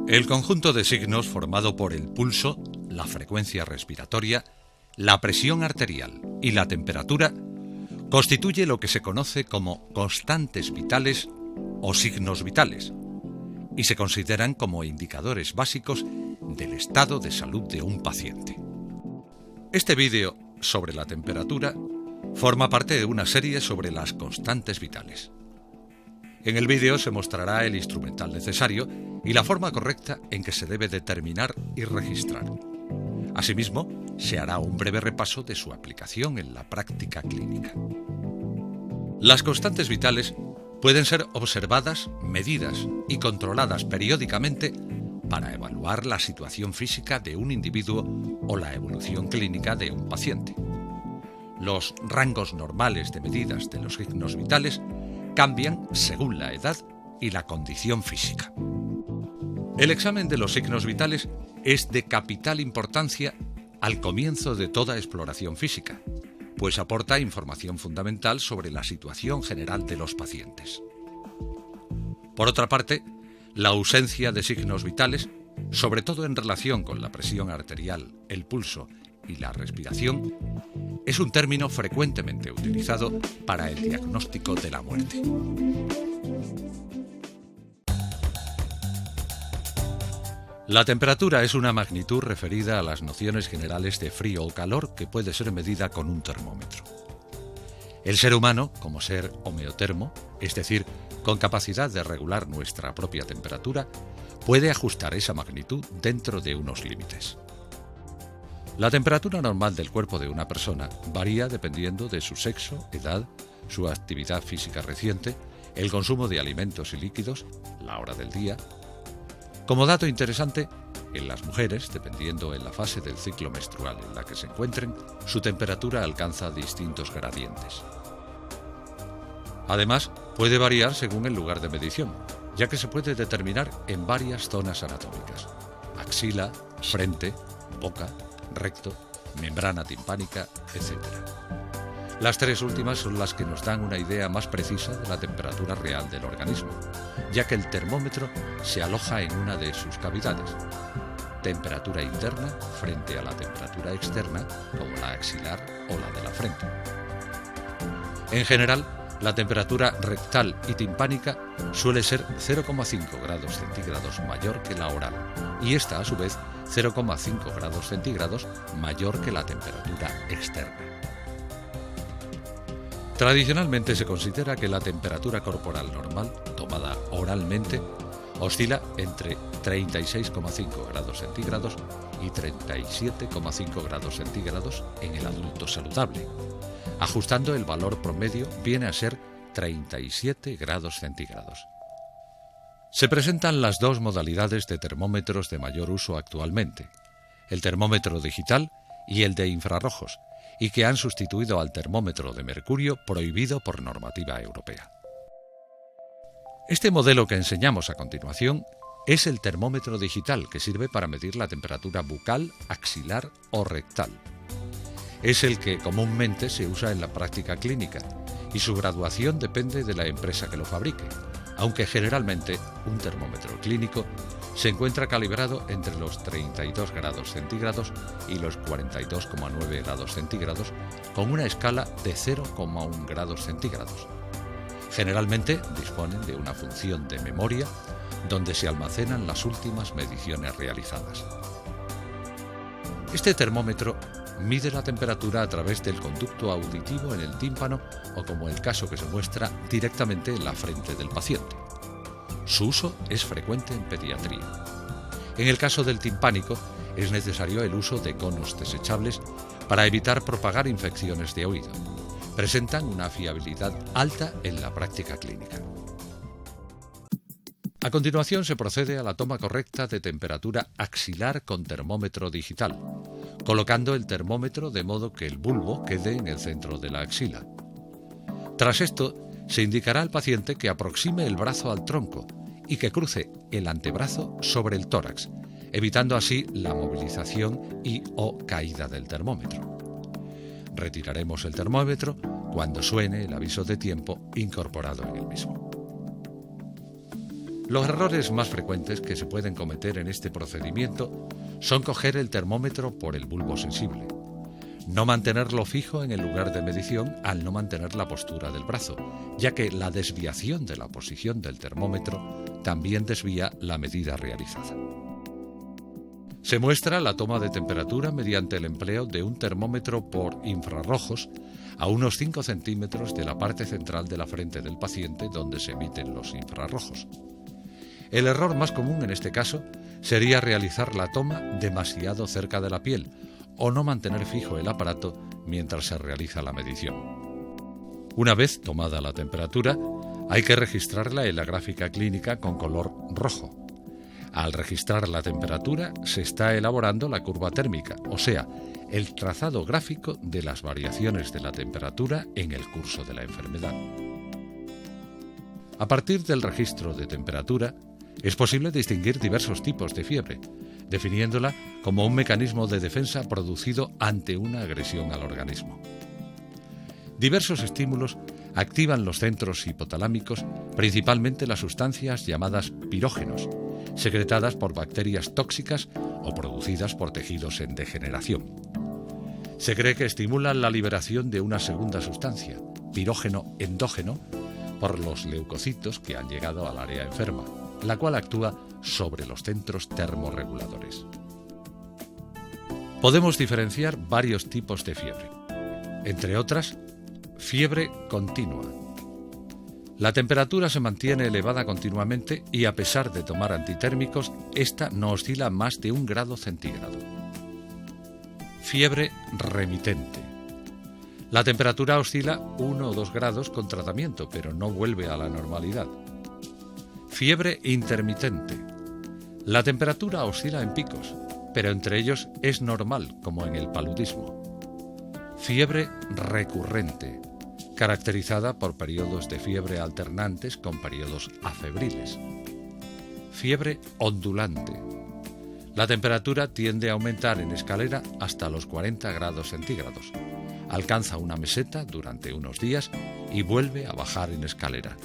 El conjunto de signos formado por el pulso, la frecuencia respiratoria, la presión arterial y la temperatura constituye lo que se conoce como constantes vitales o signos vitales y se consideran como indicadores básicos del estado de salud de un paciente. Este vídeo sobre la temperatura forma parte de una serie sobre las constantes vitales. En el vídeo se mostrará el instrumental necesario y la forma correcta en que se debe determinar y registrar. Asimismo, se hará un breve repaso de su aplicación en la práctica clínica. Las constantes vitales pueden ser observadas, medidas y controladas periódicamente para evaluar la situación física de un individuo o la evolución clínica de un paciente. Los rangos normales de medidas de los signos vitales cambian según la edad y la condición física. El examen de los signos vitales es de capital importancia al comienzo de toda exploración física, pues aporta información fundamental sobre la situación general de los pacientes. Por otra parte, la ausencia de signos vitales, sobre todo en relación con la presión arterial, el pulso y la respiración, es un término frecuentemente utilizado para el diagnóstico de la muerte. La temperatura es una magnitud referida a las nociones generales de frío o calor que puede ser medida con un termómetro. El ser humano, como ser homeotermo, es decir, con capacidad de regular nuestra propia temperatura, puede ajustar esa magnitud dentro de unos límites. La temperatura normal del cuerpo de una persona varía dependiendo de su sexo, edad, su actividad física reciente, el consumo de alimentos y líquidos, la hora del día. Como dato interesante, en las mujeres, dependiendo en la fase del ciclo menstrual en la que se encuentren, su temperatura alcanza distintos gradientes. Además, puede variar según el lugar de medición, ya que se puede determinar en varias zonas anatómicas: axila, frente, boca, recto, membrana timpánica, etc. Las tres últimas son las que nos dan una idea más precisa de la temperatura real del organismo, ya que el termómetro se aloja en una de sus cavidades: temperatura interna frente a la temperatura externa, como la axilar o la de la frente. En general, la temperatura rectal y timpánica suele ser 0,5 grados centígrados mayor que la oral, y esta, a su vez, 0,5 grados centígrados mayor que la temperatura externa. Tradicionalmente se considera que la temperatura corporal normal, tomada oralmente, oscila entre 36,5 grados centígrados y 37,5 grados centígrados en el adulto saludable. Ajustando el valor promedio viene a ser 37 grados centígrados. Se presentan las dos modalidades de termómetros de mayor uso actualmente: el termómetro digital y el de infrarrojos, y que han sustituido al termómetro de mercurio prohibido por normativa europea. Este modelo que enseñamos a continuación es el termómetro digital, que sirve para medir la temperatura bucal, axilar o rectal. Es el que comúnmente se usa en la práctica clínica y su graduación depende de la empresa que lo fabrique, aunque generalmente un termómetro clínico se encuentra calibrado entre los 32 grados centígrados y los 42,9 grados centígrados, con una escala de 0,1 grados centígrados. Generalmente disponen de una función de memoria donde se almacenan las últimas mediciones realizadas. Este termómetro mide la temperatura a través del conducto auditivo en el tímpano o, como el caso que se muestra, directamente en la frente del paciente. Su uso es frecuente en pediatría. En el caso del timpánico, es necesario el uso de conos desechables para evitar propagar infecciones de oído. Presentan una fiabilidad alta en la práctica clínica. A continuación se procede a la toma correcta de temperatura axilar con termómetro digital, colocando el termómetro de modo que el bulbo quede en el centro de la axila. Tras esto, se indicará al paciente que aproxime el brazo al tronco y que cruce el antebrazo sobre el tórax, evitando así la movilización y/o caída del termómetro. Retiraremos el termómetro cuando suene el aviso de tiempo incorporado en el mismo. Los errores más frecuentes que se pueden cometer en este procedimiento son coger el termómetro por el bulbo sensible, no mantenerlo fijo en el lugar de medición al no mantener la postura del brazo, ya que la desviación de la posición del termómetro también desvía la medida realizada. Se muestra la toma de temperatura mediante el empleo de un termómetro por infrarrojos a unos 5 centímetros de la parte central de la frente del paciente donde se emiten los infrarrojos. El error más común en este caso sería realizar la toma demasiado cerca de la piel o no mantener fijo el aparato mientras se realiza la medición. Una vez tomada la temperatura, hay que registrarla en la gráfica clínica con color rojo. Al registrar la temperatura, se está elaborando la curva térmica, o sea, el trazado gráfico de las variaciones de la temperatura en el curso de la enfermedad. A partir del registro de temperatura, es posible distinguir diversos tipos de fiebre, definiéndola como un mecanismo de defensa producido ante una agresión al organismo. Diversos estímulos activan los centros hipotalámicos, principalmente las sustancias llamadas pirógenos, secretadas por bacterias tóxicas o producidas por tejidos en degeneración. Se cree que estimulan la liberación de una segunda sustancia, pirógeno endógeno, por los leucocitos que han llegado al área enferma, la cual actúa sobre los centros termorreguladores. Podemos diferenciar varios tipos de fiebre, entre otras, fiebre continua. La temperatura se mantiene elevada continuamente y a pesar de tomar antitérmicos, esta no oscila más de 1 grado centígrado. Fiebre remitente. La temperatura oscila 1 o 2 grados con tratamiento, pero no vuelve a la normalidad. Fiebre intermitente. La temperatura oscila en picos, pero entre ellos es normal, como en el paludismo. Fiebre recurrente, caracterizada por periodos de fiebre alternantes con periodos afebriles. Fiebre ondulante. La temperatura tiende a aumentar en escalera hasta los 40 grados centígrados. Alcanza una meseta durante unos días y vuelve a bajar en escalera.